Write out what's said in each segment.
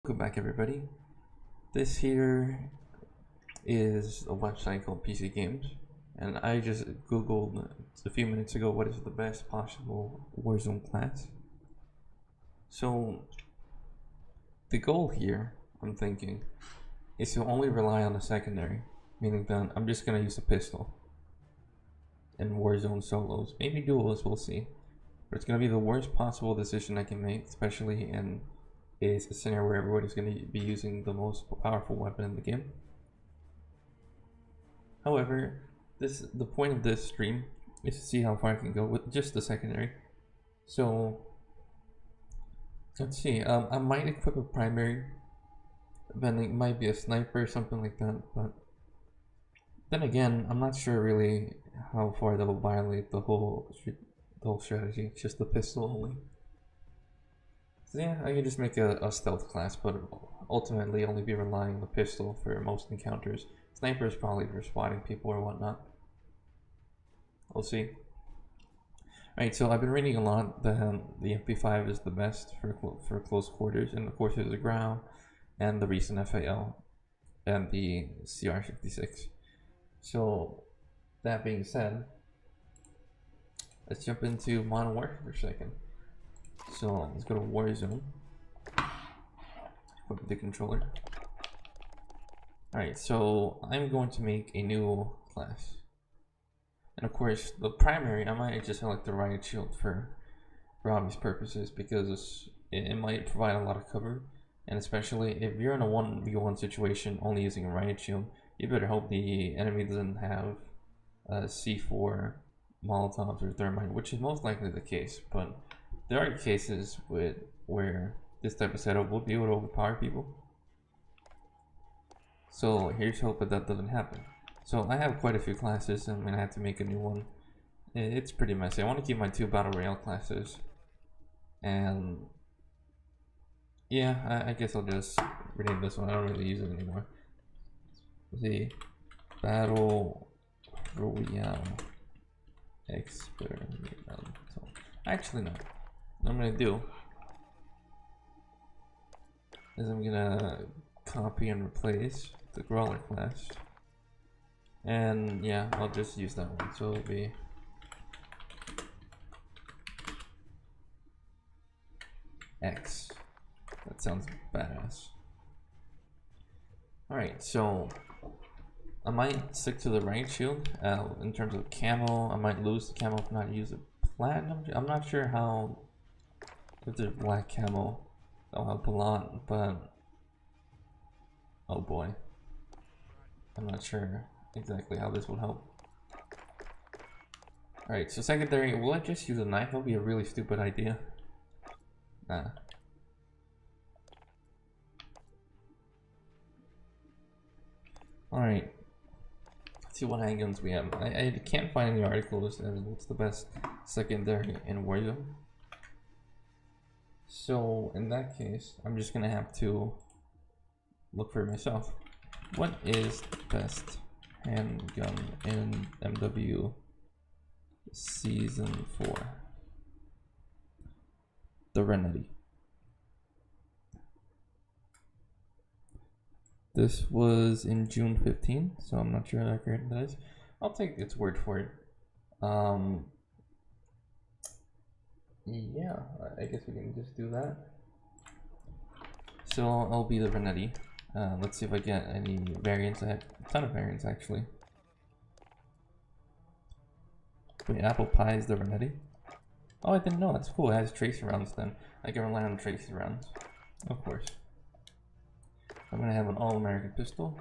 Welcome back, everybody. This here is a website called PC Games, and I just googled a few minutes ago what is the best possible Warzone class. So the goal here, I'm thinking, is to only rely on the secondary, meaning that I'm just gonna use a pistol in Warzone solos, maybe duos, we'll see. But it's gonna be the worst possible decision I can make, especially in a scenario where everybody's going to be using the most powerful weapon in the game. However, the point of this stream is to see how far I can go with just the secondary. So let's see. I might equip a primary, then it might be a sniper or something like that. But then again, I'm not sure really how far that will violate the whole strategy. It's just the pistol only. So yeah, I can just make a stealth class, but ultimately only be relying on the pistol for most encounters. Sniper is probably for spotting people or whatnot. We'll see. Alright, so I've been reading a lot that the MP5 is the best for close quarters, and of course there's the Grau, and the recent FAL, and the CR56. So, that being said, let's jump into Modern Warfare for a second. So let's go to Warzone. Equip the controller. Alright, so I'm going to make a new class. And of course, the primary, I might just select the riot shield for obvious purposes because it might provide a lot of cover. And especially if you're in a 1v1 situation only using a riot shield, you better hope the enemy doesn't have C4, Molotovs, or Thermite, which is most likely the case. But there are cases where this type of setup will be able to overpower people. So here's hope that doesn't happen. So I have quite a few classes, and I'm gonna have to make a new one. It's pretty messy. I want to keep my 2 battle royale classes, and yeah, I guess I'll just rename this one. I don't really use it anymore. The battle royale experimental. Actually, no. What I'm gonna do is I'm gonna copy and replace the Brawler class, and yeah, I'll just use that one. So it'll be X. That sounds badass. Alright, so I might stick to the riot shield. In terms of camo, I might lose the camo if not use a platinum. I'm not sure how. If there's black camo, that'll help a lot, but oh boy, I'm not sure exactly how this would help. Alright, so secondary, will I just use a knife? That'll be a really stupid idea. Nah. Alright, let's see what handguns we have. I can't find any articles as what's the best secondary in Warzone. So in that case, I'm just gonna have to look for myself. What is the best handgun in MW Season 4? The Rennetti. This was in June 15, so I'm not sure how accurate that is. I'll take its word for it. Yeah, I guess we can just do that. So I'll be the Rennetti. Let's see if I get any variants. I have a ton of variants actually. Wait, Apple Pie is the Rennetti? Oh, I didn't know. That's cool. It has tracer rounds then. I can rely on tracer rounds. Of course. I'm gonna have an all-American pistol.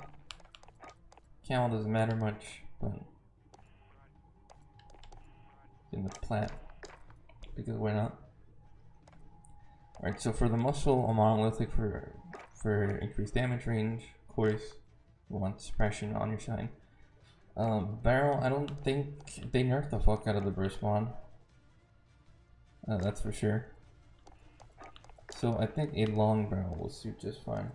Camo doesn't matter much, but in the plat. Because why not? Alright, so for the muscle, a monolithic for increased damage range. Of course, you want suppression on your side. Barrel, I don't think they nerfed the fuck out of the burst mod. That's for sure. So I think a long barrel will suit just fine.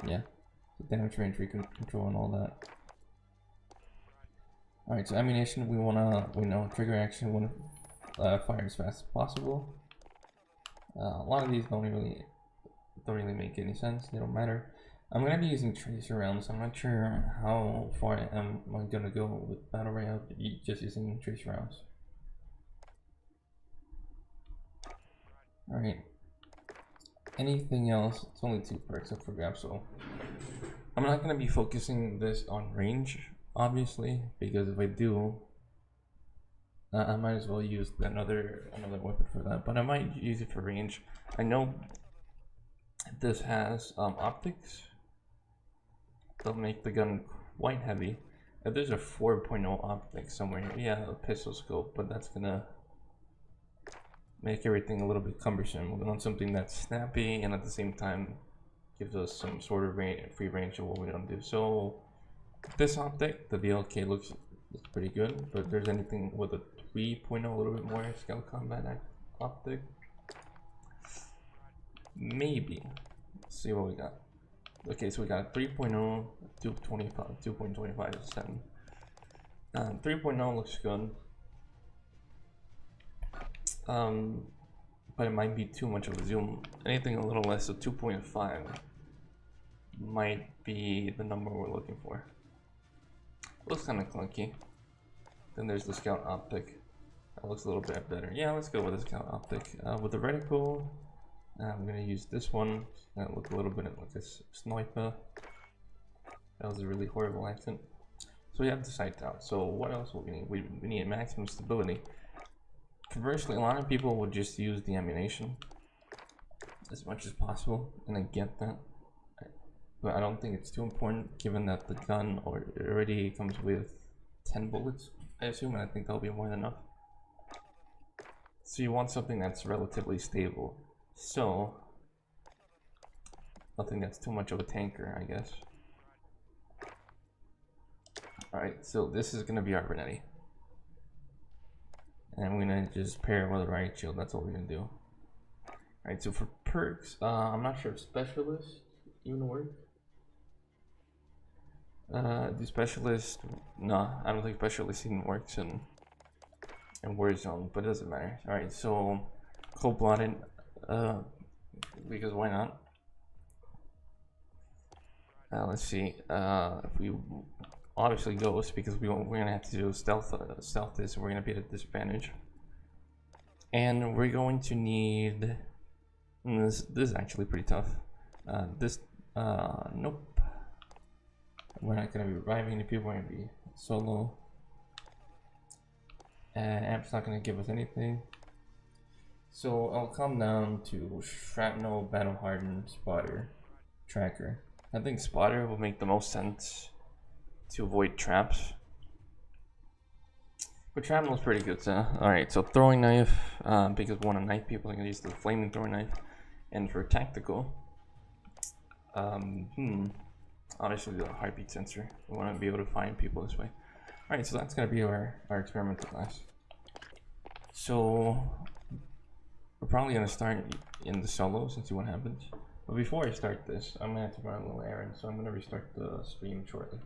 Yeah, the damage range control and all that. Alright, so ammunition, we know trigger action, fire as fast as possible. A lot of these don't really make any sense. They don't matter. I'm gonna be using tracer rounds. I'm not sure how far am I gonna go with battle royale just using tracer rounds. All right. Anything else? It's only 2 perks up for grab, so I'm not gonna be focusing this on range, obviously, because if I do, I might as well use another weapon for that. But I might use it for range. I know this has optics. They'll make the gun quite heavy. If there's a 4.0 optic somewhere here, yeah, a pistol scope, but that's gonna make everything a little bit cumbersome. We want something that's snappy and at the same time gives us some sort of free range of what we want to do. So this optic, the VLK looks pretty good, but if there's anything with a 3.0, a little bit more scale combat optic, maybe. Let's see what we got. Okay, so we got 3.0, 225, 2.25, 7. 3.0 looks good. But it might be too much of a zoom. Anything a little less, so 2.5 might be the number we're looking for. Looks kind of clunky. Then there's the scout optic. That looks a little bit better. Yeah, let's go with the scout optic. With the reticle, I'm gonna use this one. That look a little bit like a sniper. That was a really horrible accent. So we have the sight out. So what else will we need? We need maximum stability. Conversely, a lot of people would just use the ammunition as much as possible, and I get that. But I don't think it's too important, given that the gun already comes with 10 bullets, I assume, and I think that'll be more than enough. So you want something that's relatively stable. So, nothing that's too much of a tanker, I guess. Alright, so this is going to be our Renetti. And I'm going to just pair it with a riot shield, that's what we're going to do. Alright, so for perks, I'm not sure if specialist even works. Do specialist? No, I don't think specialist even works in Warzone, but it doesn't matter. All right, so cold-blooded, because why not? Let's see. If we obviously ghost because we're gonna have to do stealth this, and we're gonna be at a disadvantage. And we're going to need this. This is actually pretty tough. Nope. We're not going to be reviving any people, we're going to be solo. And Amp's not going to give us anything. So I'll come down to Shrapnel, Battle Hardened, Spotter, Tracker. I think Spotter will make the most sense to avoid traps. But Shrapnel is pretty good, so. Alright, so Throwing Knife, because we want to knife people, I'm going to use the Flaming Throwing Knife. And for Tactical, obviously the heartbeat sensor. We want to be able to find people this way. Alright, so that's going to be our experimental class. So we're probably going to start in the solos and see what happens. But before I start this, I'm going to have to run a little errand, so I'm going to restart the stream shortly.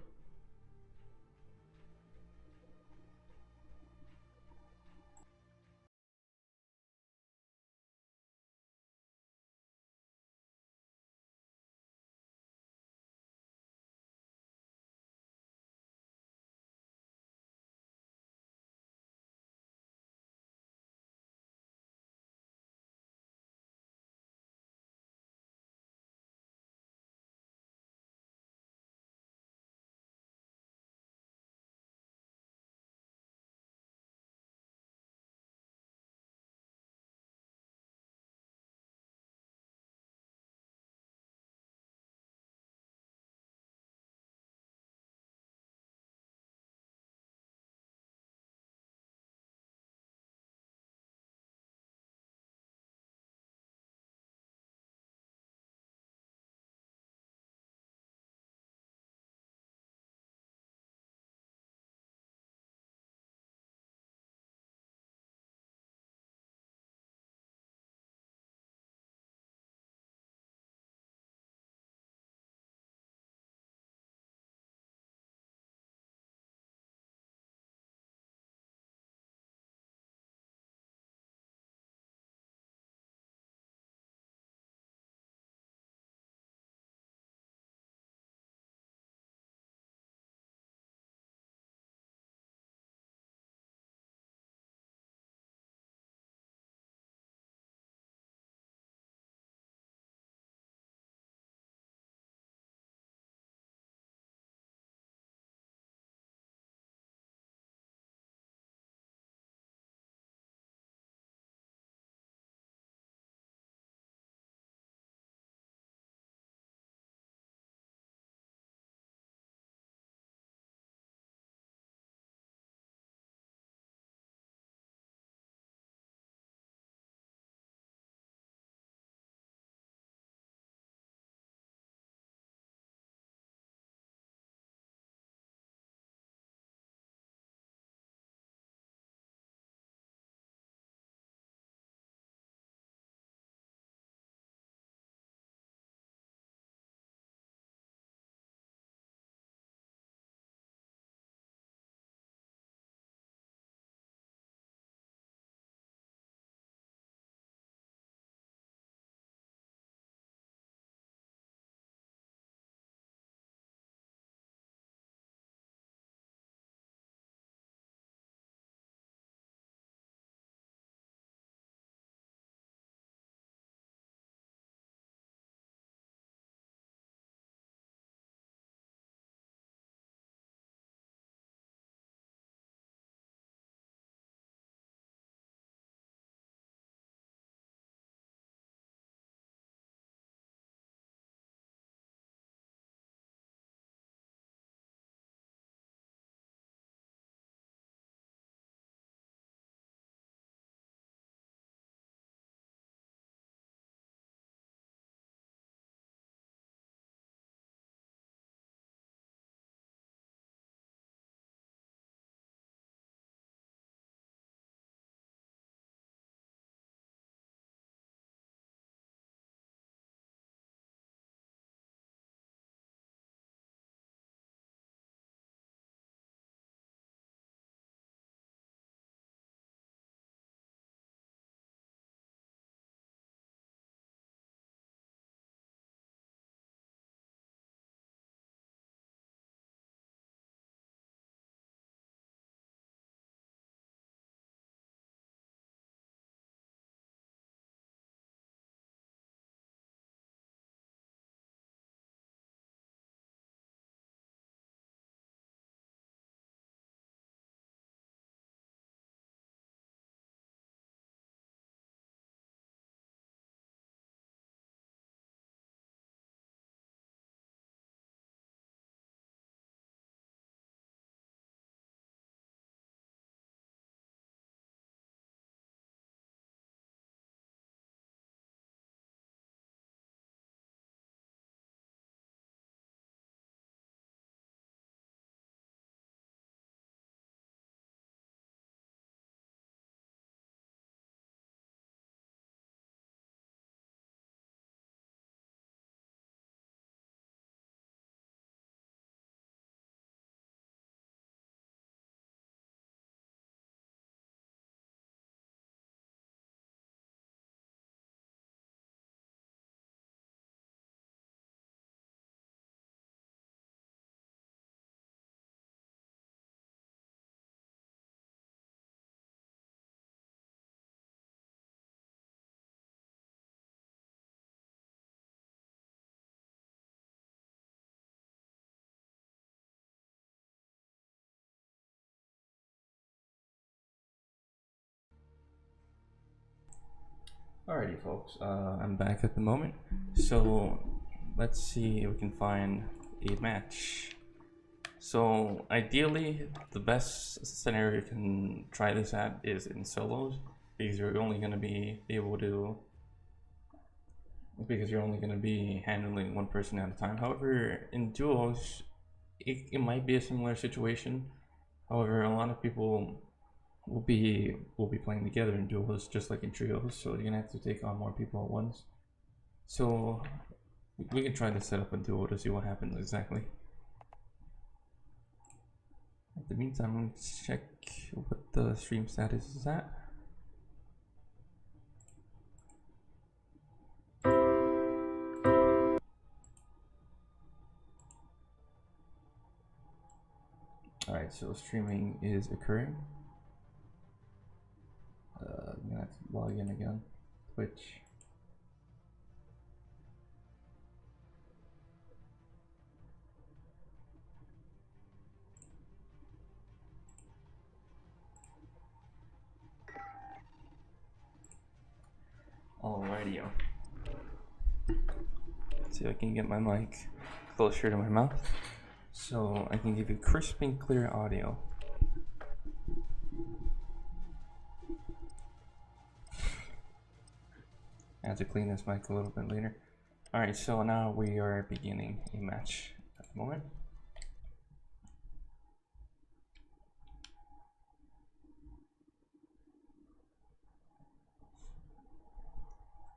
Alrighty, folks. I'm back at the moment. So let's see if we can find a match. So ideally, the best scenario you can try this at is in solos, because you're only going to be able to, because you're only going to be handling one person at a time. However, in duos, it might be a similar situation. However, a lot of people will be playing together in duos just like in trios, so you're gonna have to take on more people at once. So we can try to set up a duo to see what happens exactly. In the meantime, let's check what the stream status is at. Alright, so streaming is occurring. I'm gonna have to log in again. Twitch. Alrighty. Let's see if I can get my mic closer to my mouth so I can give you crisp and clear audio. I have to clean this mic a little bit later. Alright, so now we are beginning a match at the moment.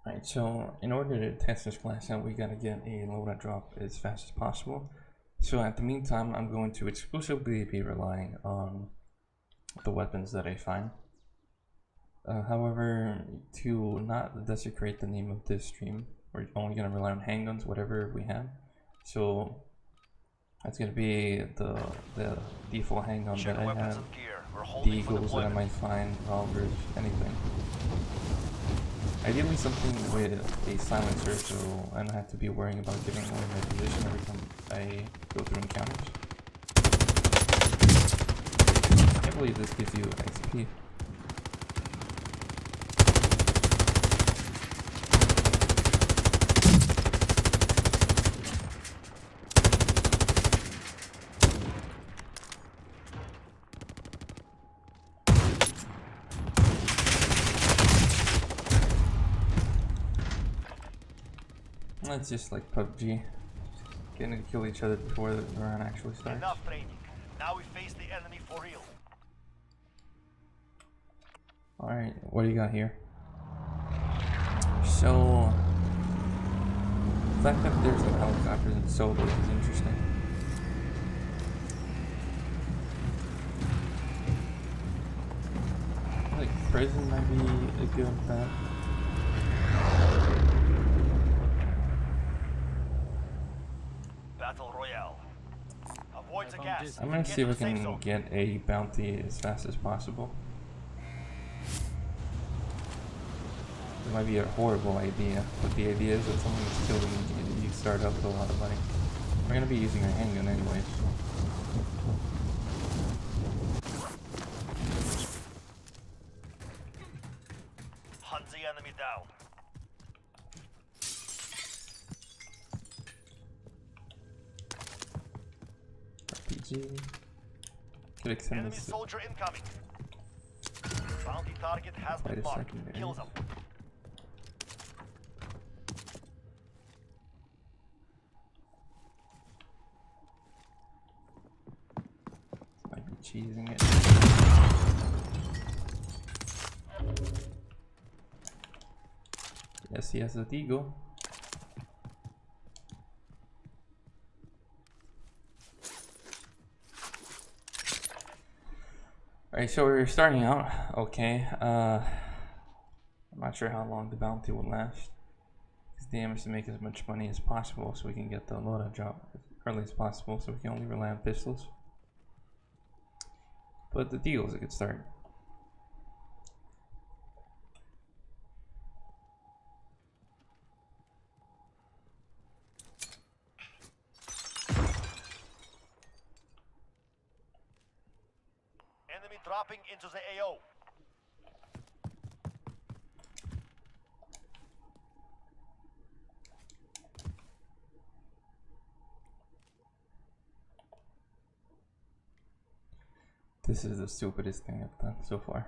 Alright, so in order to test this class out, we gotta get a loadout drop as fast as possible. So at the meantime, I'm going to exclusively be relying on the weapons that I find. However, to not desecrate the name of this stream, we're only going to rely on handguns, whatever we have. So that's going to be the default handgun that I have, the eagles that I might find, revolvers, anything. Ideally something with a silencer, so I don't have to be worrying about giving away my position every time I go through encounters. I can't believe this gives you XP. It's just like PUBG. Getting to kill each other before the run actually starts. Enough training. Now we face the enemy for real. Alright, what do you got here? So the fact that there's some helicopters and solos is interesting. Like prison might be a good bet. Battle Royale. Avoid the gas. I'm gonna see if we can get a bounty as fast as possible. It might be a horrible idea, but the idea is that someone is killing you, you start up with a lot of money. We're gonna be using our handgun anyways. Hunt the enemy down. RPG. Could extend Enemy this. soldier incoming. Bounty target has been marked. Kill them. Might be cheesing it. Yes, he has a deagle. Alright, so we're starting out okay. I'm not sure how long the bounty will last. The aim is to make as much money as possible so we can get the loadout drop as early as possible, so we can only rely on pistols. But the deal is a good start. Enemy dropping into the AO. This is the stupidest thing I've done so far.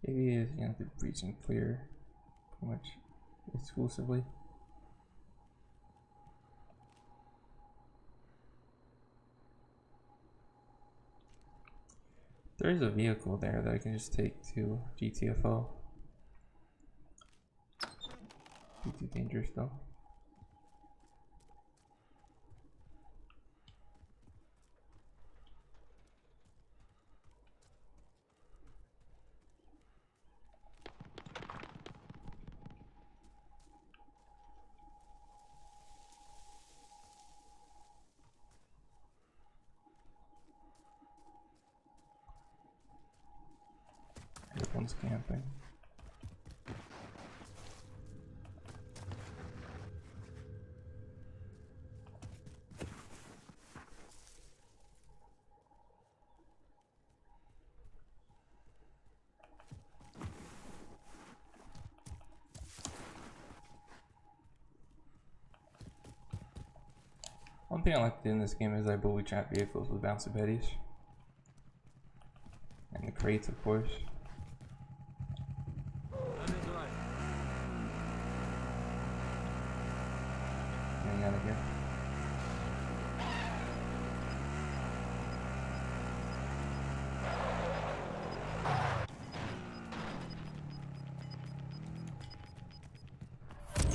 Maybe is the breach and clear pretty much exclusively. There is a vehicle there that I can just take to GTFO. Be too dangerous though. Everyone's camping. One thing I like to do in this game is I bully trap vehicles with bouncy betties. And the crates, of course. Getting out of here.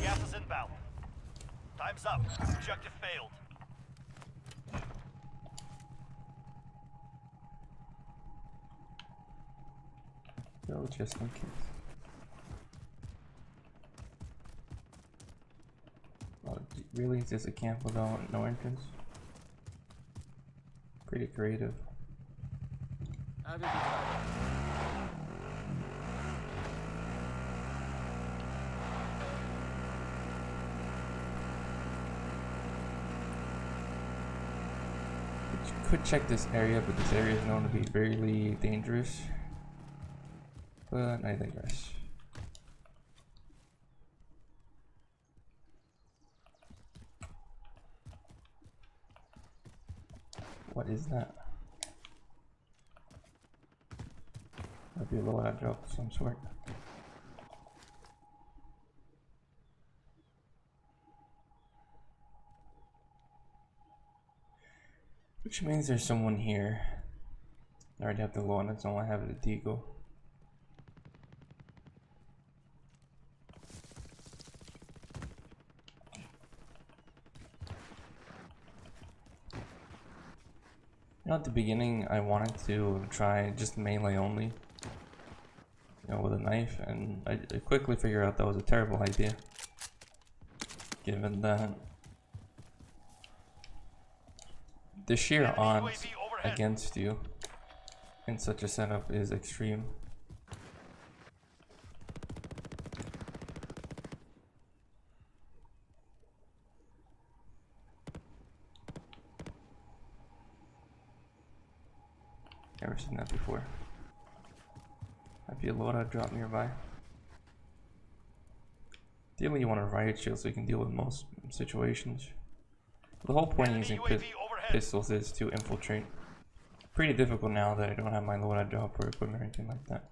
Gas is inbound. Time's up. Objective failed. Go just in case. Oh, really? Is this a camp without no entrance? Pretty creative. Could check this area, but this area is known to be very dangerous. But I digress. What is that? Might be a loadout drop of some sort. Which means there's someone here. I already have the low and that's all I have is a deagle. At the beginning, I wanted to try just melee only, with a knife, and I quickly figured out that was a terrible idea, given that the sheer odds against you in such a setup is extreme. Never seen that before. Might be a loadout drop nearby. Ideally, you want a riot shield so you can deal with most situations. The whole point of using pistols is to infiltrate. Pretty difficult now that I don't have my loadout drop or equipment or anything like that.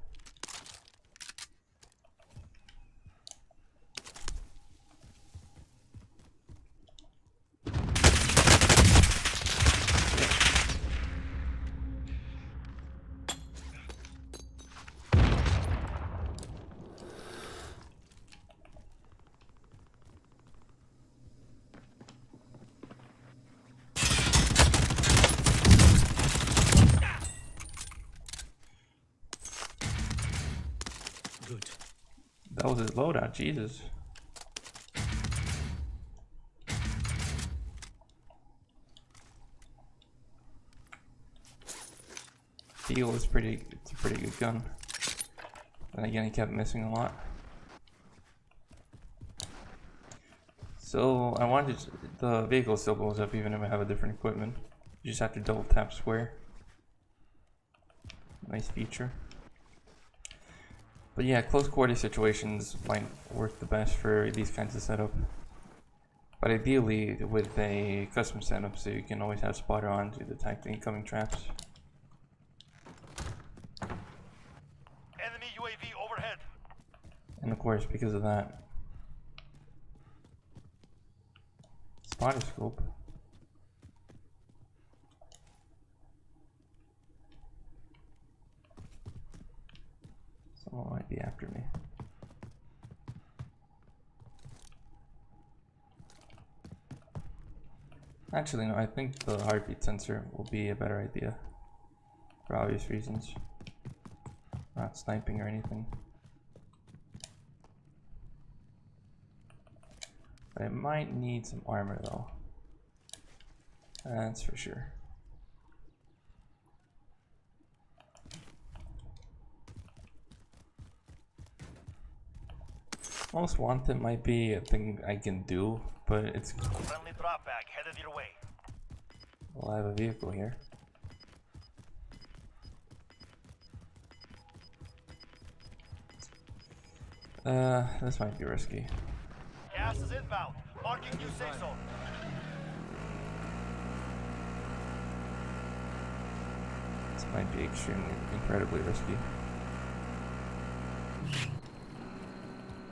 Good. That was his loadout, Jesus. Deal is it's a pretty good gun. Then again, he kept missing a lot. So I wanted the vehicle still blows up even if I have a different equipment. You just have to double tap square. Nice feature. But yeah, close quarter situations might work the best for these kinds of setup. But ideally with a custom setup, so you can always have spotter on to detect the incoming traps. Enemy UAV overhead. And of course, because of that, spotter scope. Someone might be after me. Actually, no, I think the heartbeat sensor will be a better idea. For obvious reasons. Not sniping or anything. But it might need some armor though. That's for sure. Most wanted might be a thing I can do, but it's... Friendly drop bag headed your way. Well, I have a vehicle here. This might be risky. Gas is inbound. Marking new safe zone. This might be extremely, incredibly risky.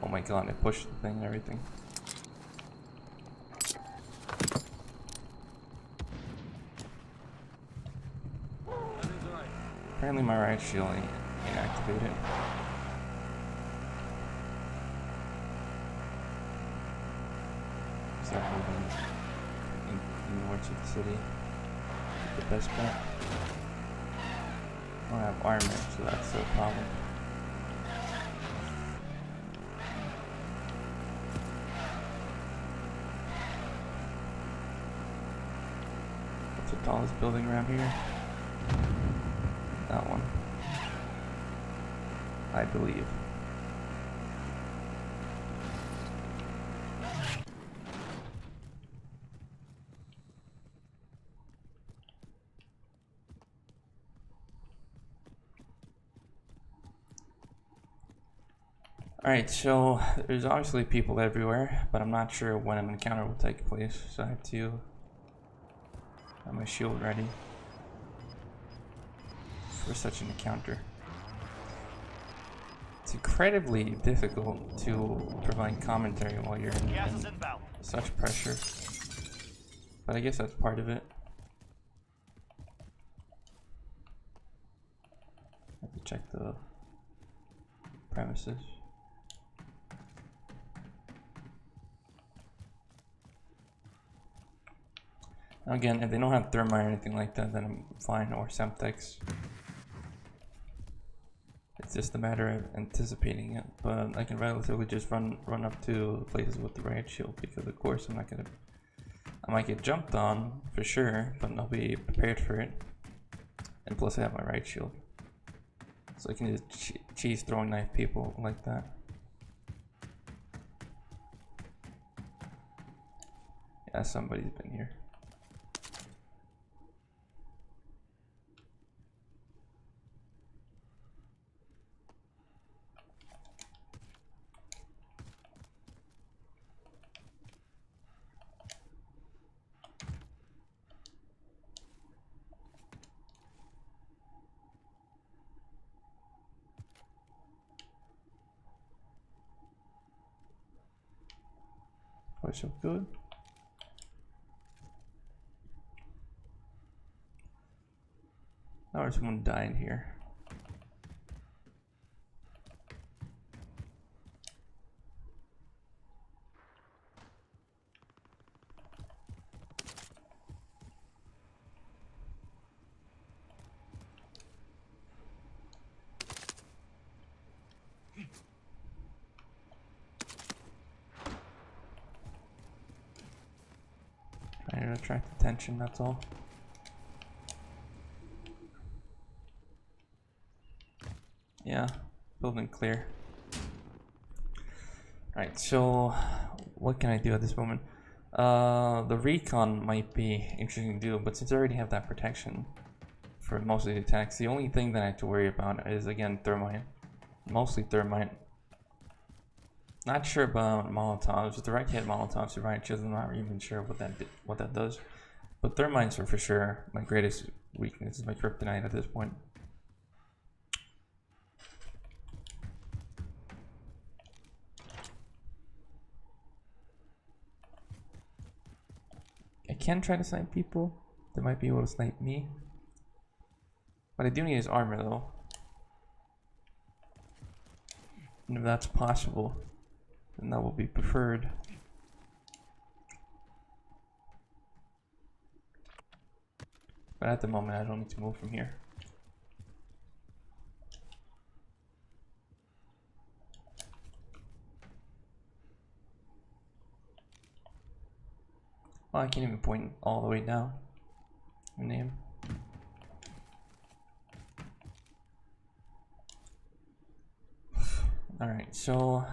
Oh my god, I pushed the thing and everything. Apparently my right shield ain't activated. Start moving north of the city. The best bet. I don't have armor, so that's the problem. What's the tallest building around here? That one. I believe. Alright, so there's obviously people everywhere, but I'm not sure when an encounter will take place, so I have to have my shield ready for such an encounter. It's incredibly difficult to provide commentary while you're in such pressure, but I guess that's part of it. I have to check the premises. Again, if they don't have thermite or anything like that, then I'm fine, or Semtex. It's just a matter of anticipating it, but I can relatively just run up to places with the riot shield, because of course I might get jumped on for sure, but I'll be prepared for it. And plus I have my riot shield, so I can just cheese throwing knife people like that. Yeah, somebody's been here. So good. Now there's someone dying here. Trying to attract attention, that's all. Yeah, building clear. Alright, so what can I do at this moment? The recon might be interesting to do, but since I already have that protection for most of the attacks. The only thing that I have to worry about is, again, thermite. Mostly thermite. Not sure about Molotovs. Direct hit Molotovs, right? Just not even sure what that does. But thermites are for sure my greatest weakness. Is my kryptonite at this point. I can try to snipe people. They might be able to snipe me. What I do need is armor though. And if that's possible, then that will be preferred. But at the moment, I don't need to move from here. Oh, I can't even point all the way down. Name. Alright, so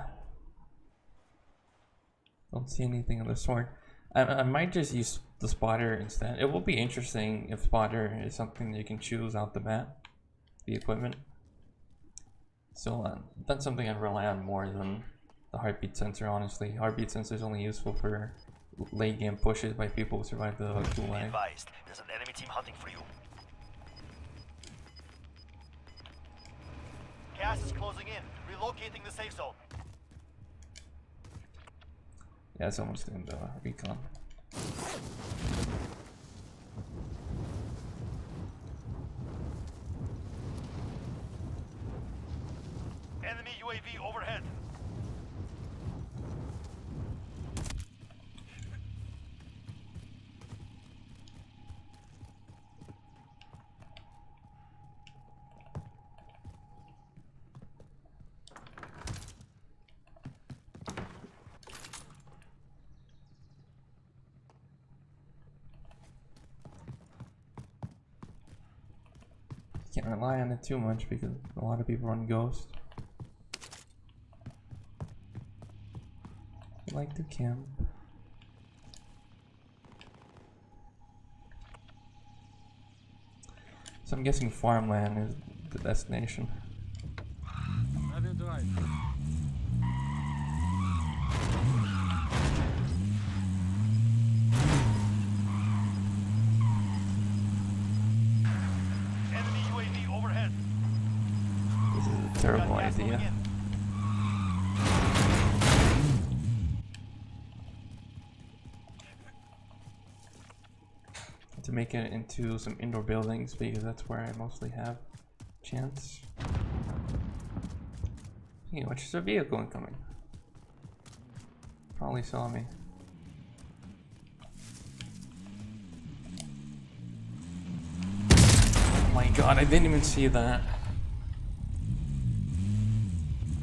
don't see anything on the sword. I might just use the spotter instead. It will be interesting if spotter is something that you can choose out the bat, the equipment. So that's something I'd rely on more than the heartbeat sensor, honestly. Heartbeat sensor is only useful for late game pushes by people who survive the gulag. Advised, there's an enemy team hunting for you. Gas is closing in. Relocating the safe zone. Yeah, it's almost in the recon. Enemy UAV overhead. Can't rely on it too much because a lot of people run Ghost. I like to camp. So I'm guessing farmland is the destination. Enemy UAV overhead. This is a terrible idea. To make it into some indoor buildings because that's where I mostly have chance. Hey, watch, there's a vehicle incoming. Probably saw me. Oh my god, I didn't even see that.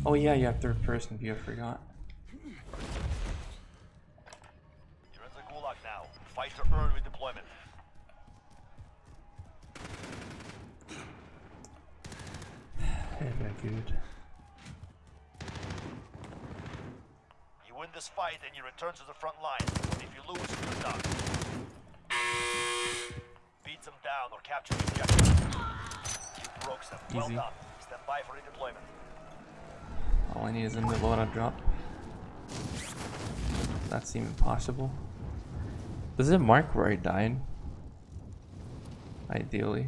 Oh yeah, you have third person view, I forgot. You're in the gulag now. Fight to earn redeployment. Very good. You win this fight and you return to the front line. If you lose, you're done. Beat them down or capture the objective. You broke them. Well Easy. done. Stand by for redeployment. All I need is a loadout drop. That seemed impossible. Does it mark where I died? Ideally.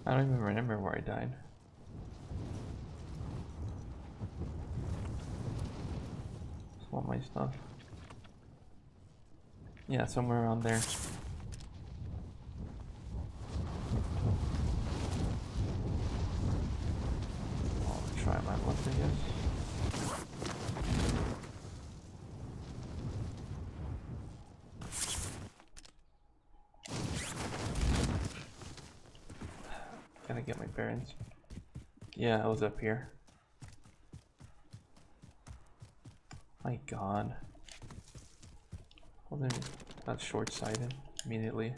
I don't even remember where I died. Just want my stuff. Yeah, somewhere around there. I'll try my luck, I guess. Gotta get my bearings. Yeah, I was up here. My god. Well, then that's short-sighted immediately.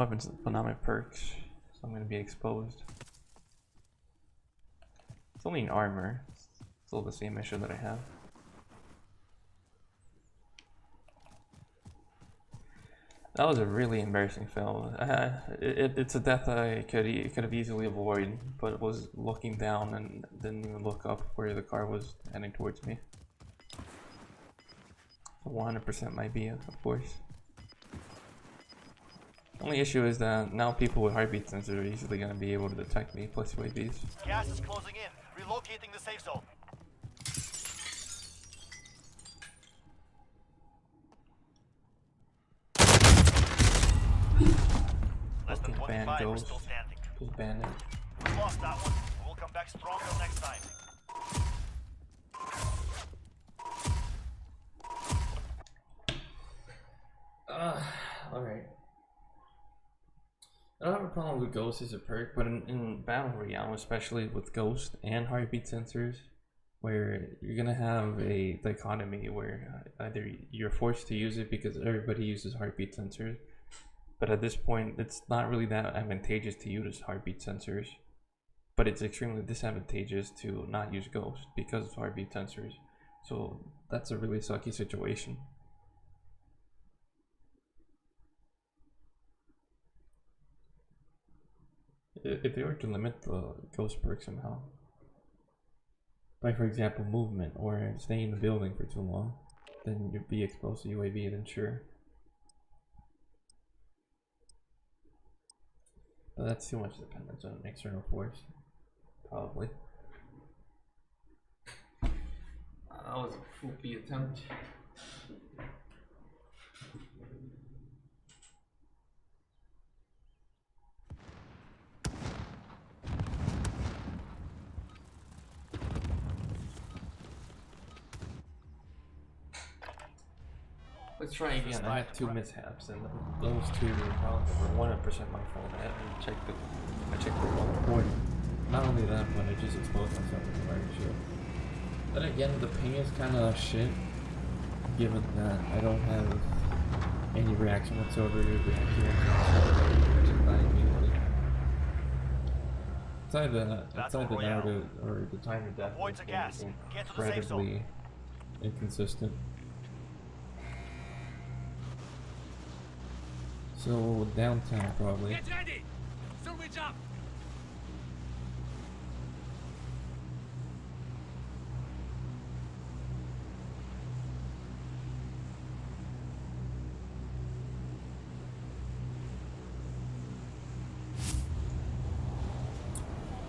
weapons but not my perks, so I'm gonna be exposed. It's only an armor. It's still the same issue that I have. That was a really embarrassing fail. It's a death I could have easily avoided, but was looking down and didn't even look up where the car was heading towards me. 100% might be it, of course. Only issue is that now people with heartbeat sensors are easily going to be able to detect me plus UAVs. Gas is closing in. Relocating the safe zone. Less than Fucking ban 25, we're goes. still standing. Just ban it. We lost that one. We'll come back stronger next time. Alright. I don't have a problem with Ghost as a perk, but in Battle Royale, especially with Ghost and heartbeat sensors, where you're gonna have a dichotomy where either you're forced to use it because everybody uses heartbeat sensors, but at this point it's not really that advantageous to use heartbeat sensors, but it's extremely disadvantageous to not use Ghost because of heartbeat sensors. So that's a really sucky situation. If they were to limit the Ghost perk somehow, by for example movement or staying in the building for too long, then you'd be exposed to UAV, then sure. But that's too much dependence on an external force, probably. That was a fooly attempt. Let's try again. I had 2 mishaps, and those 2 were probably 100% my fault. I checked the wrong port. Not only that, but I just exposed myself to the fire shield. Then again, the ping is kind of shit, given that I don't have any reaction whatsoever to reaction. Just die immediately. Outside the narrative or the timer death is incredibly inconsistent. So downtown probably. Get ready! Sandwich up!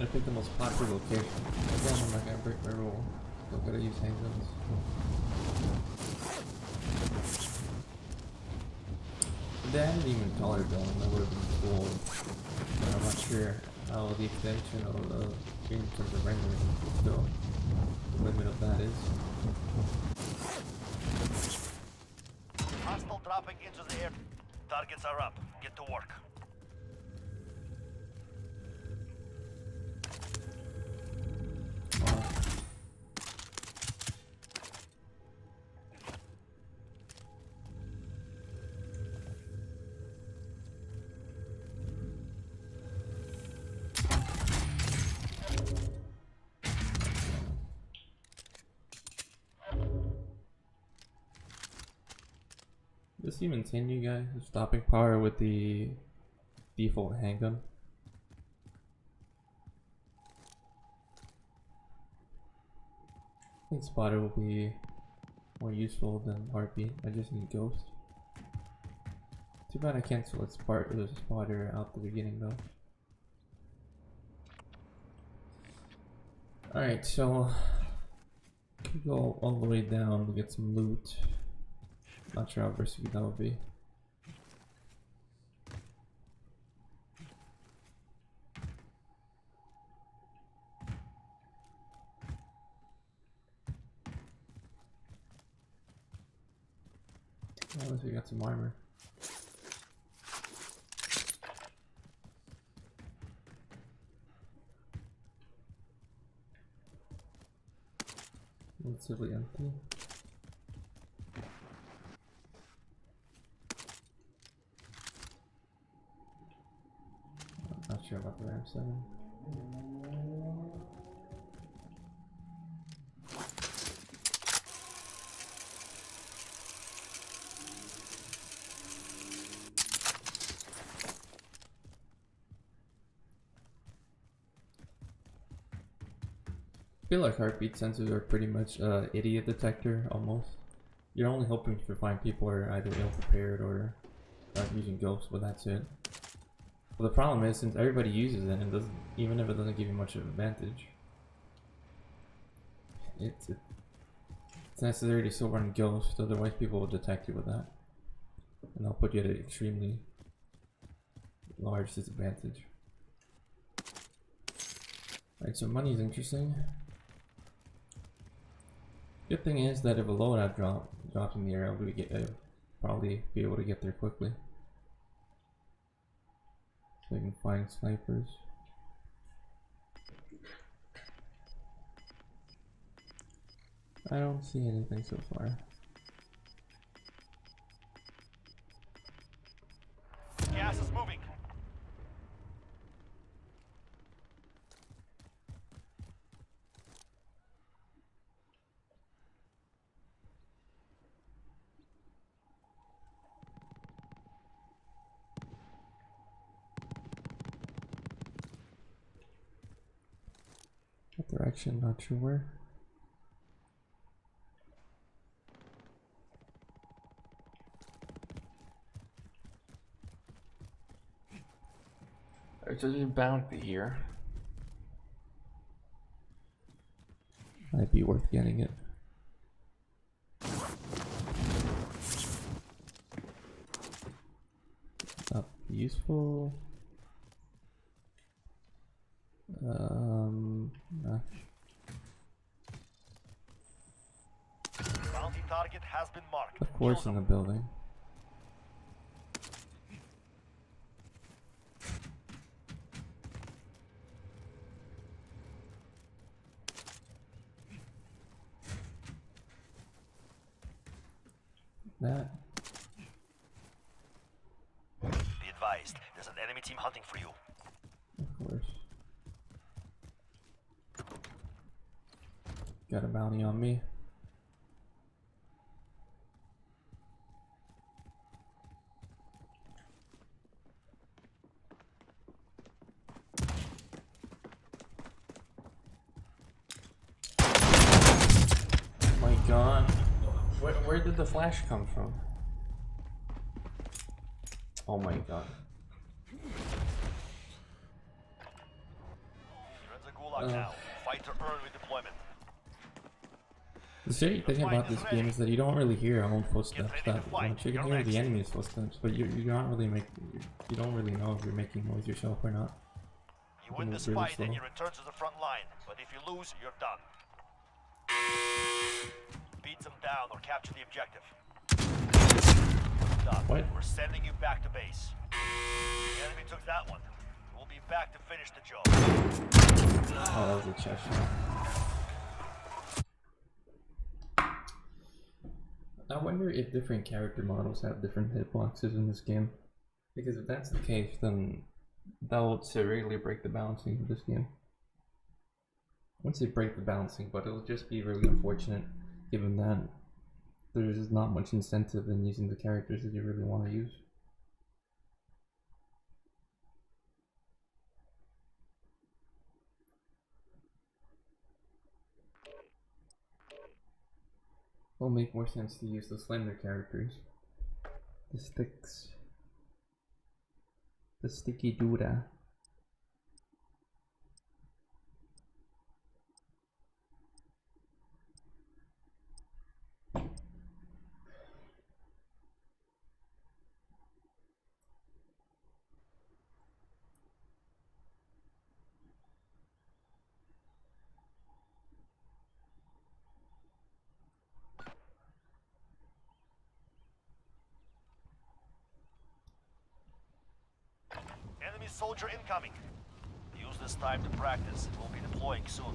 I picked the most popular location. Again, I'm not gonna break my rule. Still gotta use handguns. If they hadn't even taller building, that would have been cool. But I'm not sure how the extension of the in terms of rendering still the limit of that is. Hostile dropping into the air. Targets are up. Get to work. Does this even continue, guys? Stopping power with the default handgun. I think spotter will be more useful than heartbeat. I just need ghost. Too bad I can't select spotter out the beginning though. Alright, so we go all the way down to get some loot. Not sure how risky that would be. Unless we got some armor. Relatively empty. 7. I feel like heartbeat sensors are pretty much idiot detector almost. You're only hoping to find people who are either ill prepared or using ghosts, but that's it. Well, the problem is, since everybody uses it, and doesn't, even if it doesn't give you much of an advantage, it's necessary to still run ghosts, otherwise people will detect you with that. And they'll put you at an extremely large disadvantage. Alright, so money is interesting. Good thing is that if a loadout drops in the air, I'll probably be able to get there quickly. So I can find snipers. I don't see anything so far. Gas is moving. What direction? Not sure where. There's a bounty here. Might be worth getting it. Not useful. Nah. Bounty target has been marked. Of course, in the building. That. Be advised, there's an enemy team hunting for you. Of course. Got a bounty on me. Oh my god. Where did the flash come from? Oh my god. You're in the gulag now. Fight to earn redeployment. The scary thing about this game is that you don't really hear your own footsteps. That you can hear the enemy's footsteps, but you don't really know if you're making noise yourself or not. You win this fight and you return to the front line, but if you lose, you're done. Beat them down or capture the objective. Done. What? We're sending you back to base. The enemy took that one. We'll be back to finish the job. Oh, that was a chest shot. I wonder if different character models have different hitboxes in this game. Because if that's the case, then that will severely break the balancing of this game. I wouldn't say break the balancing, but it'll just be really unfortunate given that there's not much incentive in using the characters that you really want to use. It'll make more sense to use the slender characters. The sticks. The sticky doodah. Enemy soldier incoming. Use this time to practice. We'll be deploying soon.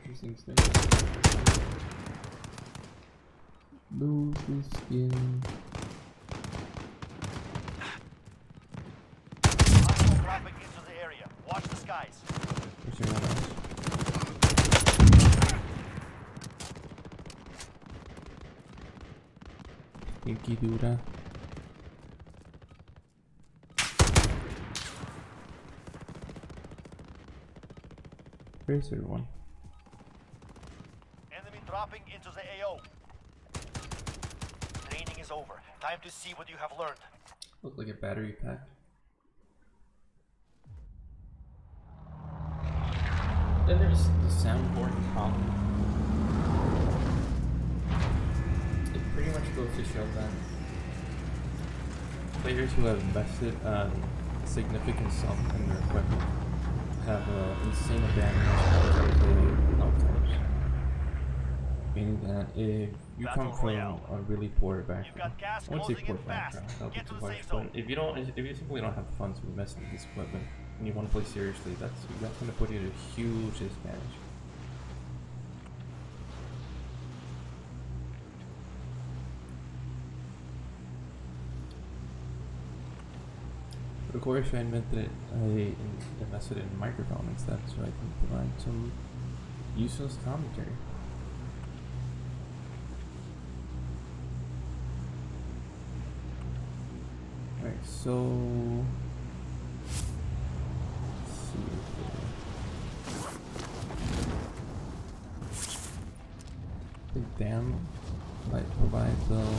interesting thing. Lose the skin. Hostile dropping into the area. Watch the skies. Pushing on us. Stinky Duda. Where's everyone? Enemy dropping into the AO. Training is over. Time to see what you have learned. Looks like a battery pack. Then there's the soundboard problem. It pretty much goes to show that players who have invested significant sum in their equipment have insane advantage over the outsiders. Meaning that if you come from a really poor background, I won't say poor background, that'll be too harsh, but if you simply don't have the funds to invest in this equipment and you want to play seriously, that's going to put you at a huge disadvantage. But of course, I invested in microphone instead, so I can provide some useless commentary. Alright, so let's see here. The dam might provide though.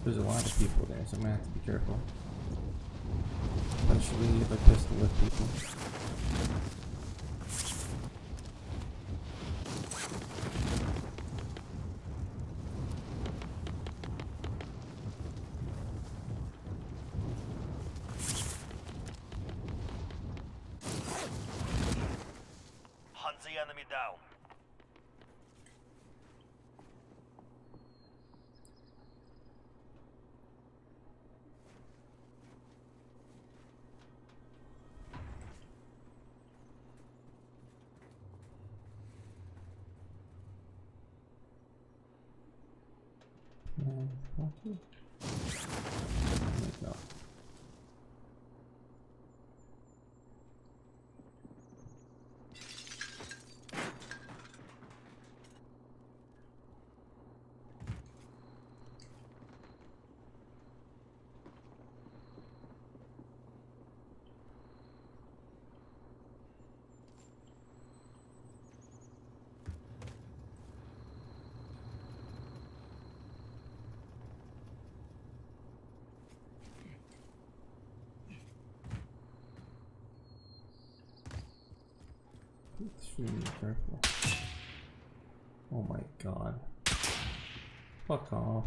There's a lot of people there, so I'm gonna have to be careful. Especially if I pistol whip people. Hunt the enemy down. No. Extremely careful. Oh my god. Fuck off.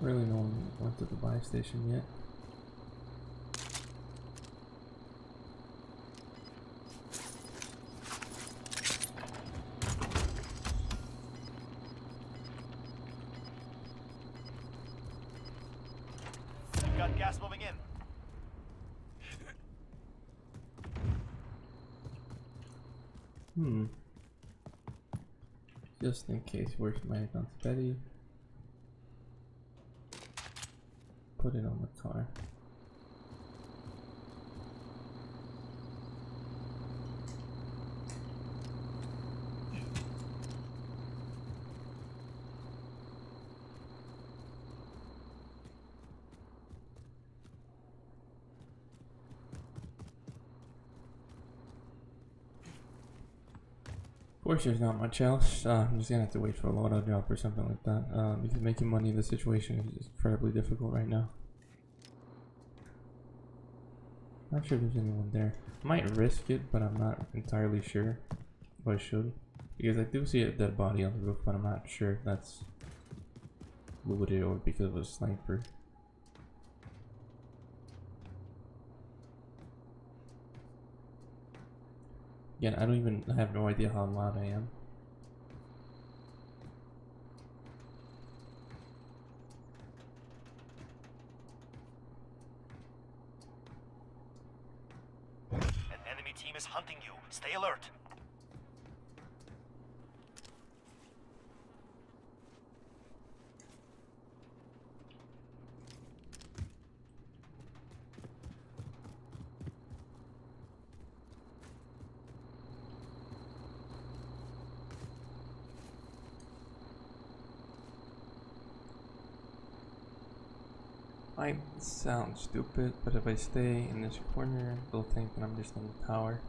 Really no one went to the buy station yet. We've got gas moving in. Just in case, where's my gun steady? Put it on the car. course, there's not much else. I'm just gonna have to wait for a loadout drop or something like that. Because making money in this situation is incredibly difficult right now. Not sure if there's anyone there. Might risk it, but I'm not entirely sure if I should. Because I do see a dead body on the roof, but I'm not sure if that's looted or because of a sniper. Again, I have no idea how loud I am. An enemy team is hunting you. Stay alert. Might sound stupid, but if I stay in this corner, they'll think that I'm just in the tower.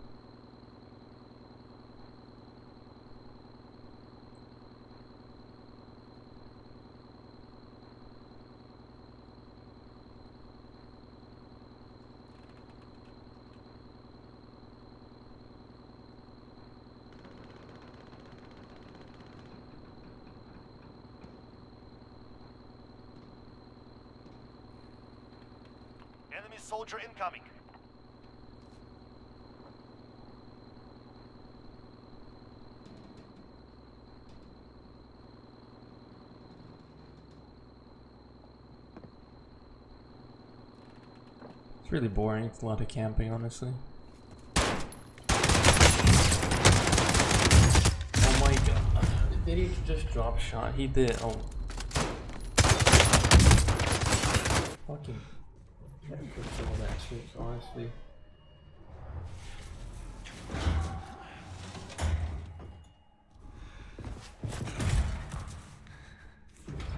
Enemy soldier incoming. It's really boring. It's a lot of camping, honestly. Oh my god. Did he just drop shot? He did. Oh. Fucking. Gotta put some of that shit, honestly.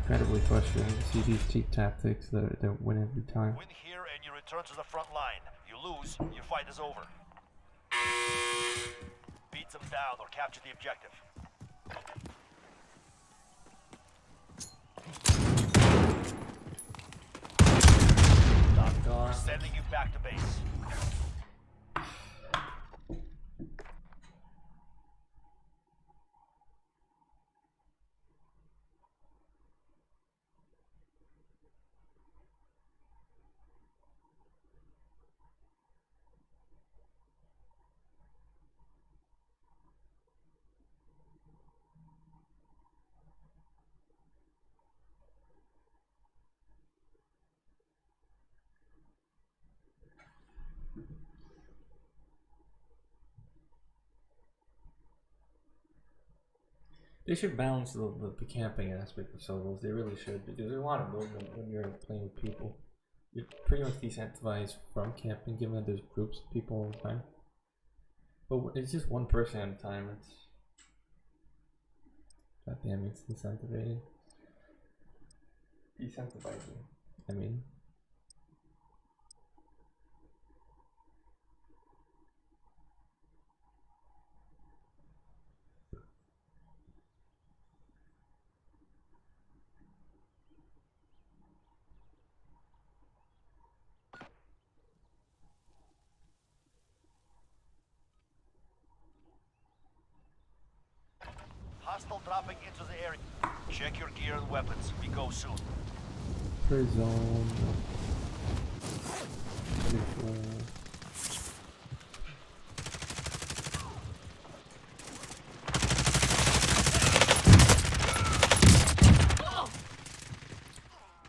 Incredibly frustrating to see these cheap tactics that win every time. Win here and you return to the front line. You lose, your fight is over. Beat them down or capture the objective. God. Sending you back to base. They should balance the camping aspect of solos. They really should, because there's a lot of movement when you're playing with people. You're pretty much decentralized from camping, given that there's groups of people all the time. But it's just one person at a time. It's goddamn, it's incentivizing. Decentralizing. I mean. Hostile dropping into the area. Check your gear and weapons. We go soon. Zone.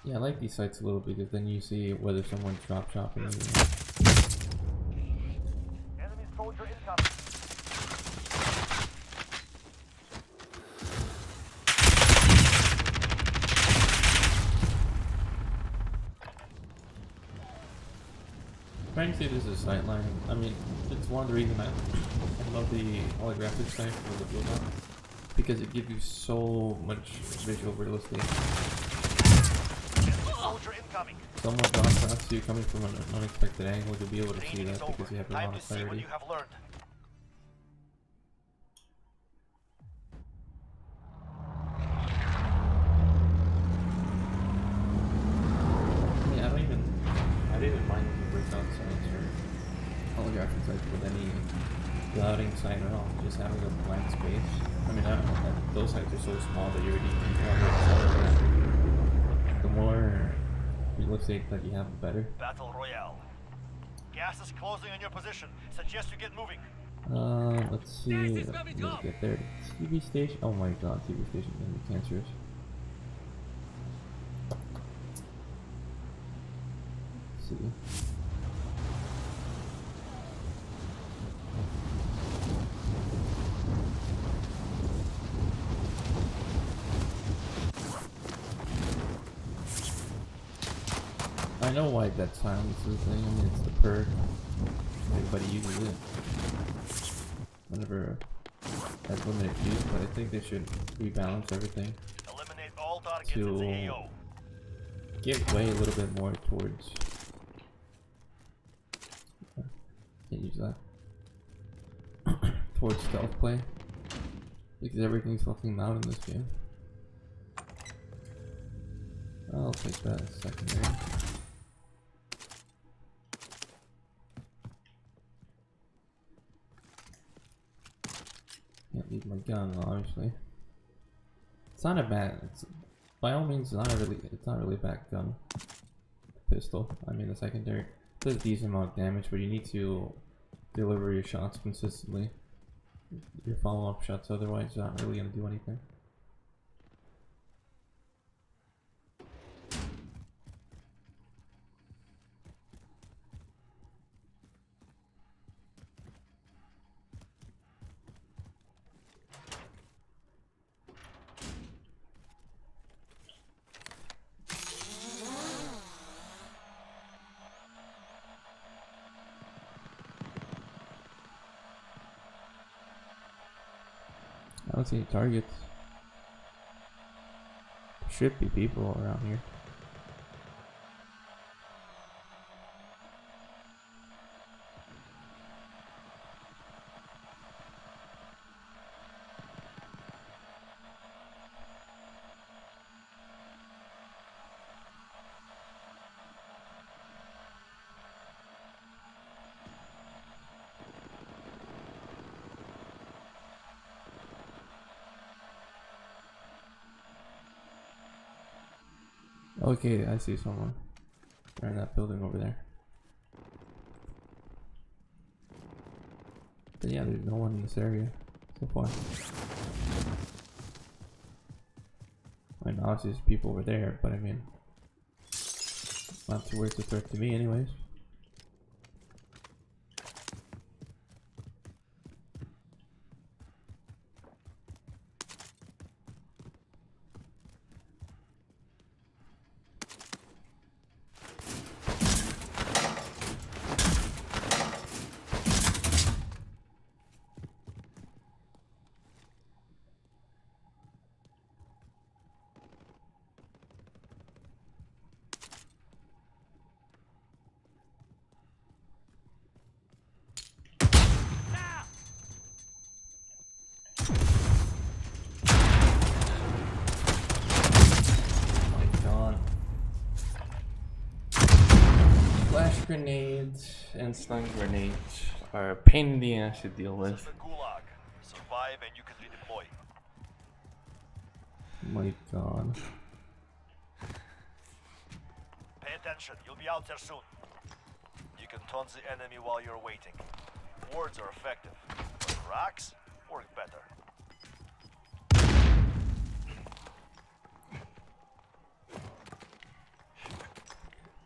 Yeah, I like these sites a little because then you see whether someone's drop shopping. Enemy soldier incoming. Trying to say this is a sight line. I mean, it's one of the reasons I love the holographic sight for the blue map, because it gives you so much visual real estate. Soldier incoming. Someone drops past you coming from an unexpected angle, you'll be able to see that because you have a lot Time of to see what clarity. you have learned. holographic sites with any clouding sign at all. Just having a blank space. I mean, those sites are so small that you already the more realistic that you have, the better. Battle Royale. Gas is closing on your position. Suggest you get moving. Let's see. Let's get there. TV station. Oh my god, TV station is gonna be cancerous. Let's see. I know why that silence is a thing. I mean, it's the perk. Everybody uses it whenever has limited use, but I think they should rebalance everything Eliminate all targets in the to AO. give way a little bit more towards. Can't use that. Towards stealth play, because everything's fucking loud in this game. I'll take that secondary. Can't leave my gun, obviously. It's not a bad. It's by all means not it's not really a bad gun. Pistol. I mean, the secondary does a decent amount of damage, but you need to deliver your shots consistently. Your follow-up shots, otherwise, you're not really gonna do anything. I don't see any targets. There should be people around here. Okay, I see someone. They're in that building over there. But yeah, there's no one in this area so far. I mean, obviously there's people over there, but I mean, not too worth a threat to me anyways. Grenades and stun grenades are a pain in the ass to deal This with. is the Gulag. Survive and you can redeploy. My god. Pay attention, you'll be out there soon. You can taunt the enemy while you're waiting. Words are effective, but rocks work better.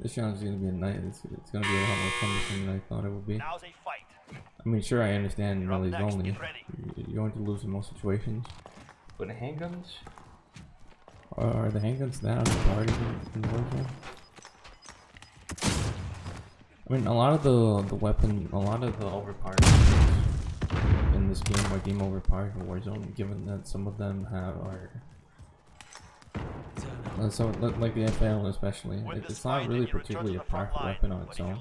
This challenge is gonna be a night. It's gonna be a lot more cumbersome than I thought it would be. Now's a fight. I mean, sure, I understand You're up melee's next, only. get ready. You're going to lose in most situations. But the handguns? Are the handguns that on the party in Warzone? I mean, a lot of the overpowered weapons in this game are game overpowered in Warzone, given that some of them are so like the FL especially. It's not really particularly a powerful weapon on its own,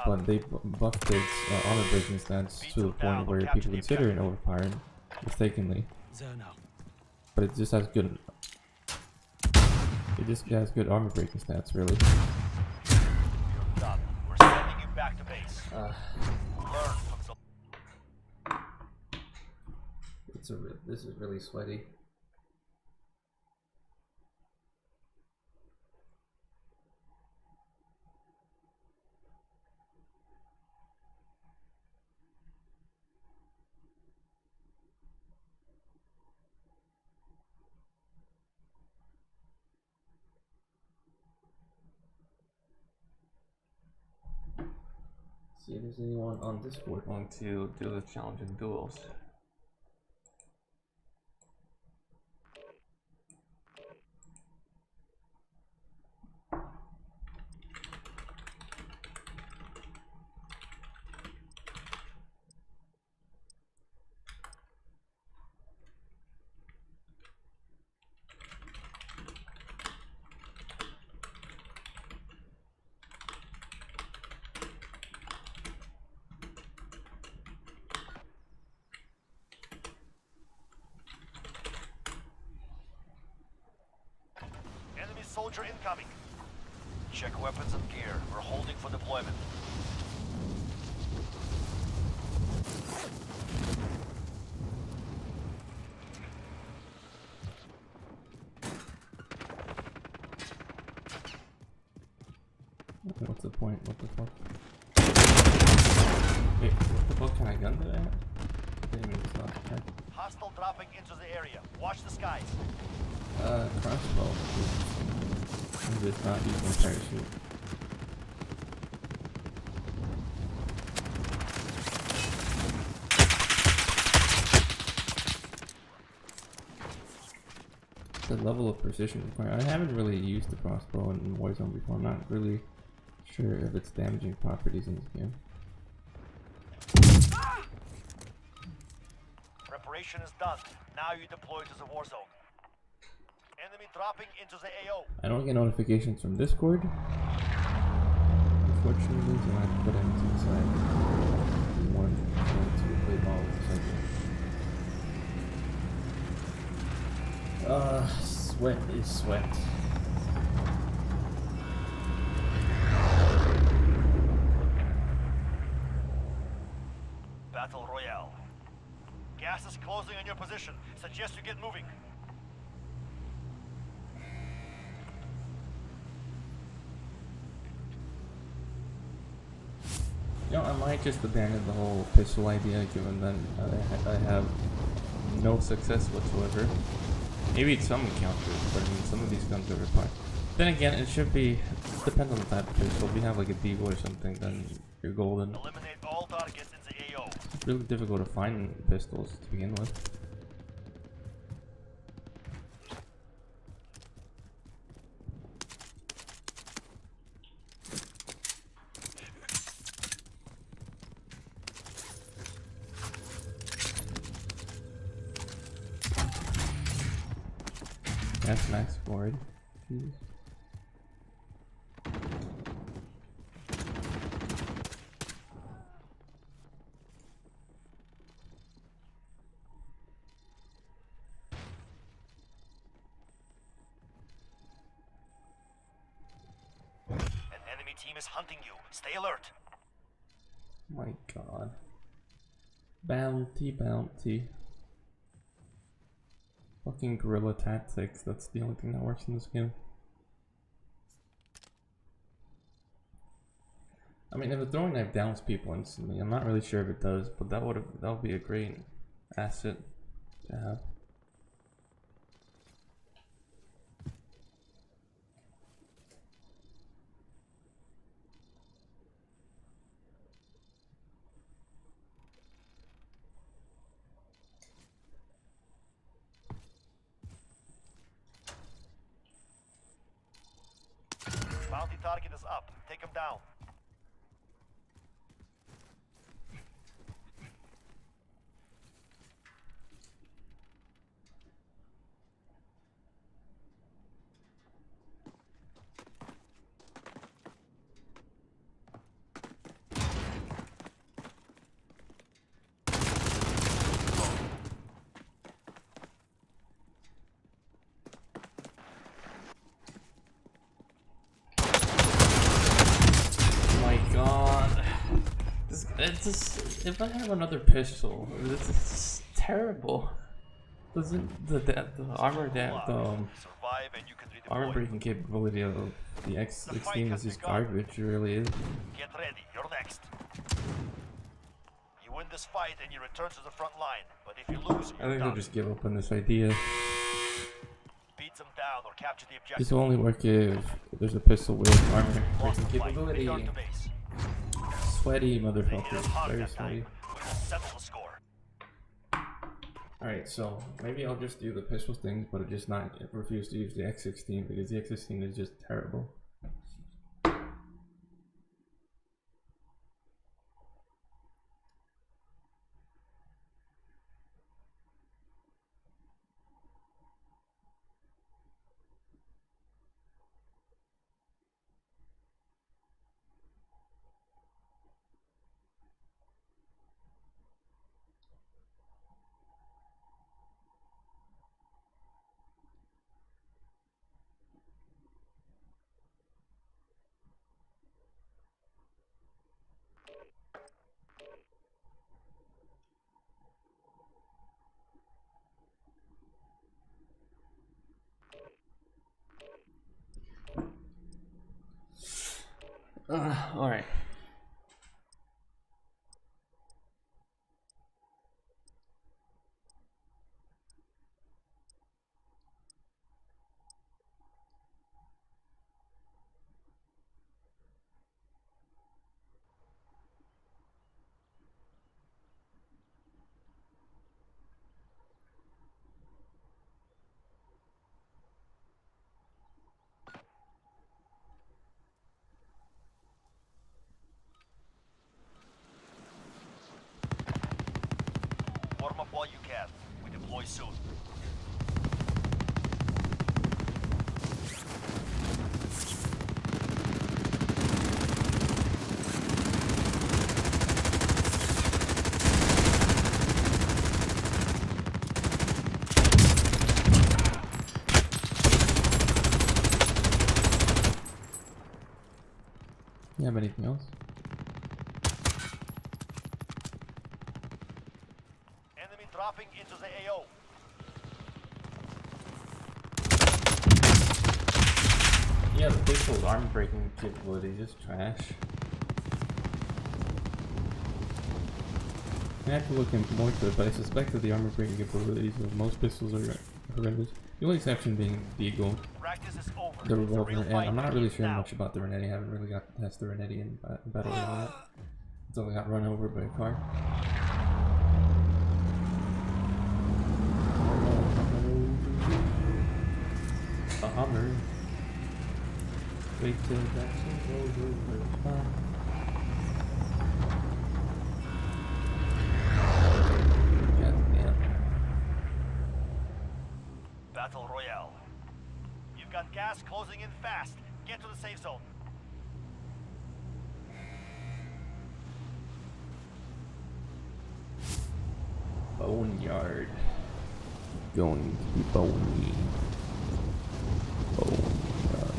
but they buffed its armor breaking stats to the point where people consider it overpowered mistakenly. But it just has good. It just has good armor breaking stats, really. You're done. We're sending you back to base. This is really sweaty. See if there's anyone on Discord willing to do the challenging duels. Enemy soldier incoming. Check weapons and gear. We're holding for deployment. Okay, what's the point? What the fuck? Wait, what the fuck kind of gun did I have? Damn, it's not okay. Hostile dropping into the area. Watch the skies. Crossbow. I'm just not using parachute. The level of precision required. I haven't really used the crossbow in Warzone before. I'm not really sure of its damaging properties in this game. Preparation is done. Now you deploy to the war zone. Enemy dropping into the AO. I don't get notifications from Discord. Unfortunately, so I have to put it to the side. One, to play ball with the second. Sweat is sweat. Battle Royale. Gas is closing on your position. Suggest you get moving. You know, I might just abandon the whole pistol idea, given that I have no success whatsoever. Maybe it's some encounters, but I mean, some of these guns are required. Then again, it should be, depends on the type of pistol. If you have like a Deagle or something, then you're golden. Eliminate all targets in the AO. It's really difficult to find pistols to begin with. That's max forward. Jeez. An enemy team is hunting you. Stay alert. My god. Bounty, bounty. Fucking guerrilla tactics, that's the only thing that works in this game. I mean, if a throwing knife downs people instantly, I'm not really sure if it does, but that would be a great asset to have. Bounty target is up. Take him down. It's just, if I have another pistol, this is terrible. Doesn't the armor that Survive and you can armor redeploy. breaking capability of the X16 is just garbage, it really is. Get ready, you're next. You win this fight and you return to the front line, but if you lose, I you're think they'll done. just give up on this idea. Beat them down or capture the objective. This will only work if there's a pistol with armor Lost breaking the fight. capability. Return to base. Sweaty They hit us motherfuckers, hard very that time. sweaty. We will settle the score. Alright, so maybe I'll just do the pistol things, but just not refuse to use the X16 because the X16 is just terrible. Alright. Warm up while you can. We deploy soon. You have anything else? Enemy dropping into the AO. Yeah, the pistol's armor breaking capability is just trash. I have to look into more to it, but I suspect that the armor breaking capabilities of most pistols are horrendous. The only exception being the Eagle, Practice is over. the It's a revolver, real and fight I'm not really begins sure now. much about the Renetti. I haven't really got to test the Renetti in Battle Royale yet. Until I got run over by a car. A Hummer. Wait till Jackson goes over. God damn. Battle Royale. You've got gas closing in fast. Get to the safe zone. Boneyard. Going to be bony. Boneyard.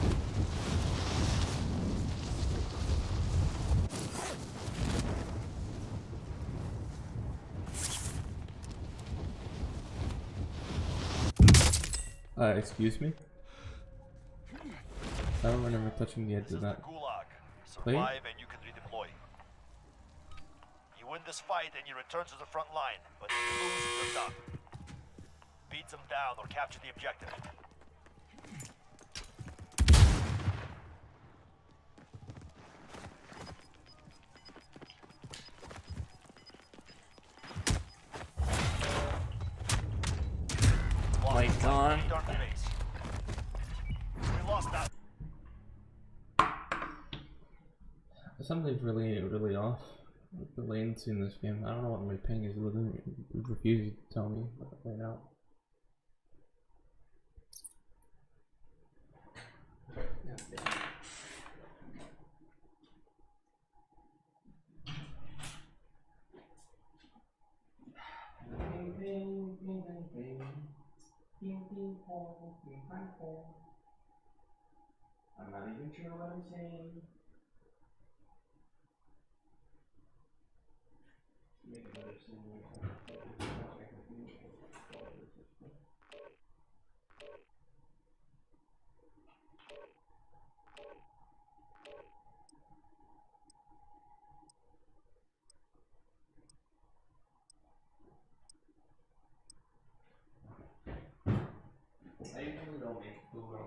Excuse me? I don't remember touching the edge This of is the that. Gulag. plate? Survive and you can redeploy. You win this fight and you return to the front line, but if you lose, you're done. Beat them down or capture the objective. Lost Light the fight. on. Return to base. We lost that. Something's really off with the latency in this game. I don't know what my ping is. It refuses to tell me right now. I'm not even sure what I'm saying. Make another scene.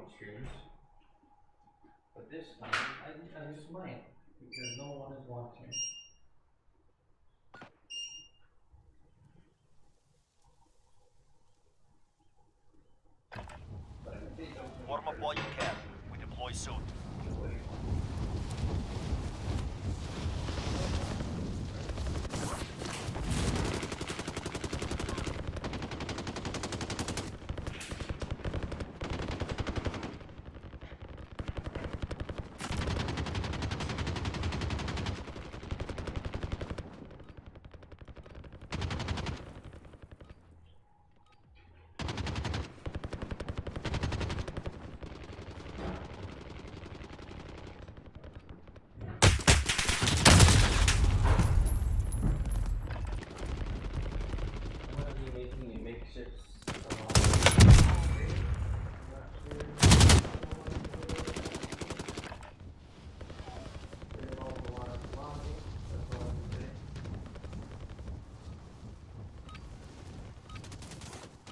Warzone streams. But this time, I just might, because no one is watching. Warm up while you can. We deploy soon.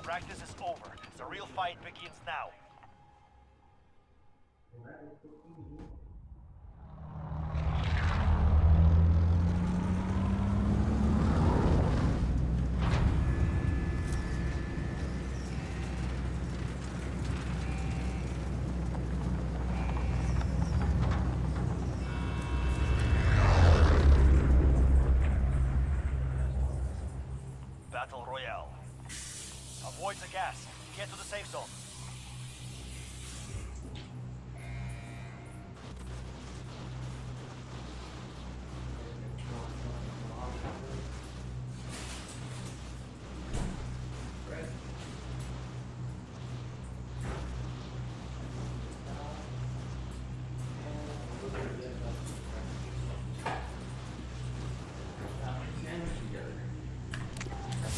Practice is over. The real fight begins now. Battle Royale. Avoid the gas. Get to the safe zone.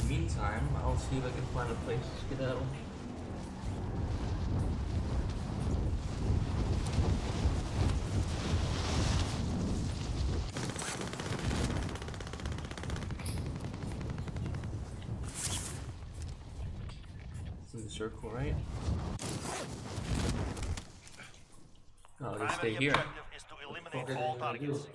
Meantime, I'll see if I can find a place to skedaddle. It's in the circle, right? Oh, they stay Primary here. objective is to eliminate all targets.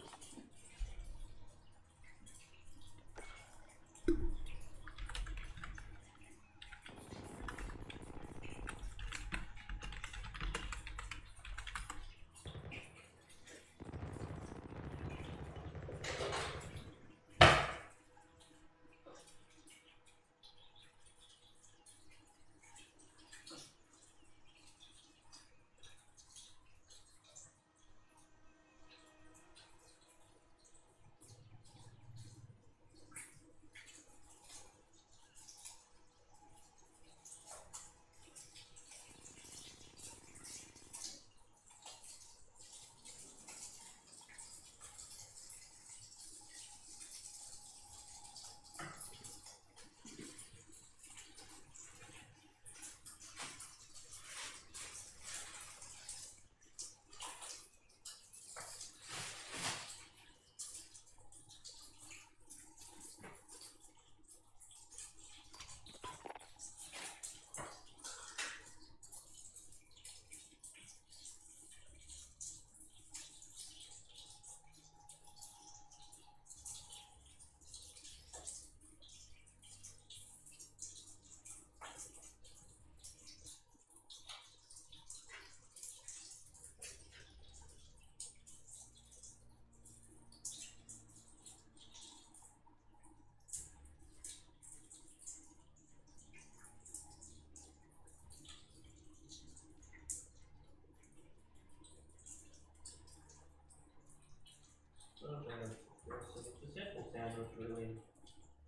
It's a simple sandwich, really.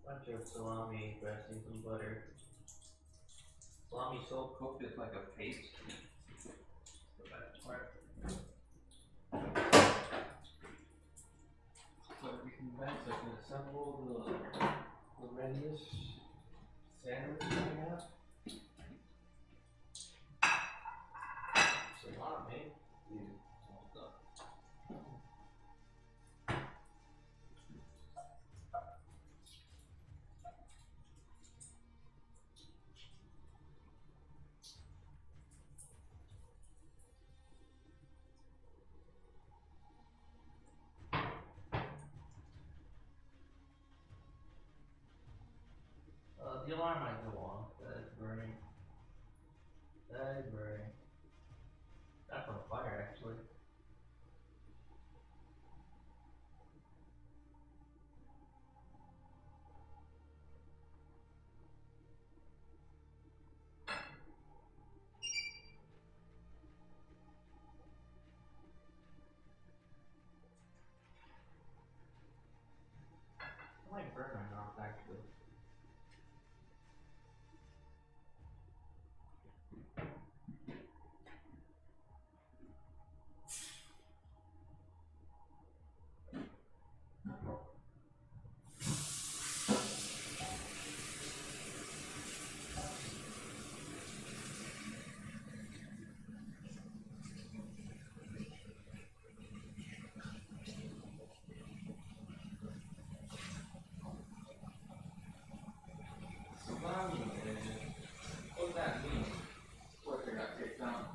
Bunch of salami, dressing, some butter. Salami so cooked it's like a paste. The best part. So everything back, so I can assemble the readiest sandwich I have. Salami. the alarm might go off. That is burning. That is burning. That's on fire, actually. I might burn my mouth, actually. Salami, what does that mean? What they got kicked out?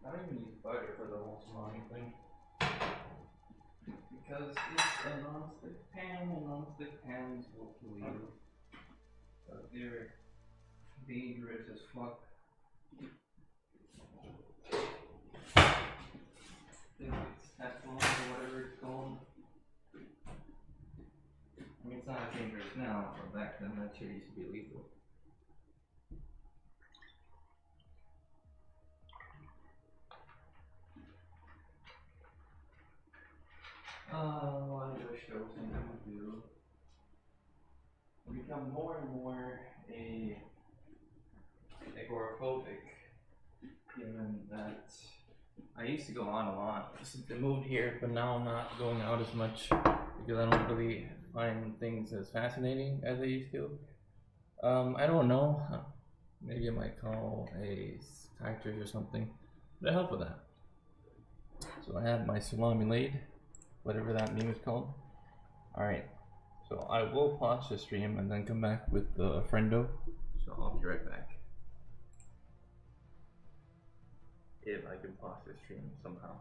I don't even use butter for the whole salami thing. Because it's a non-stick pan, and non-stick pans will kill you. They're dangerous as fuck. I think it's Teflon or whatever it's called. I mean, it's not as dangerous now, but back then that shit used to be lethal. I wish there was something to do. I become more and more agoraphobic, given that I used to go out a lot since I moved here, but now I'm not going out as much because I don't really find things as fascinating as I used to. I don't know. Maybe I might call a psychiatrist or something to help with that. So I have my salami laid, whatever that meme is called. Alright, so I will pause the stream and then come back with the friendo. So I'll be right back. If I can pause the stream somehow.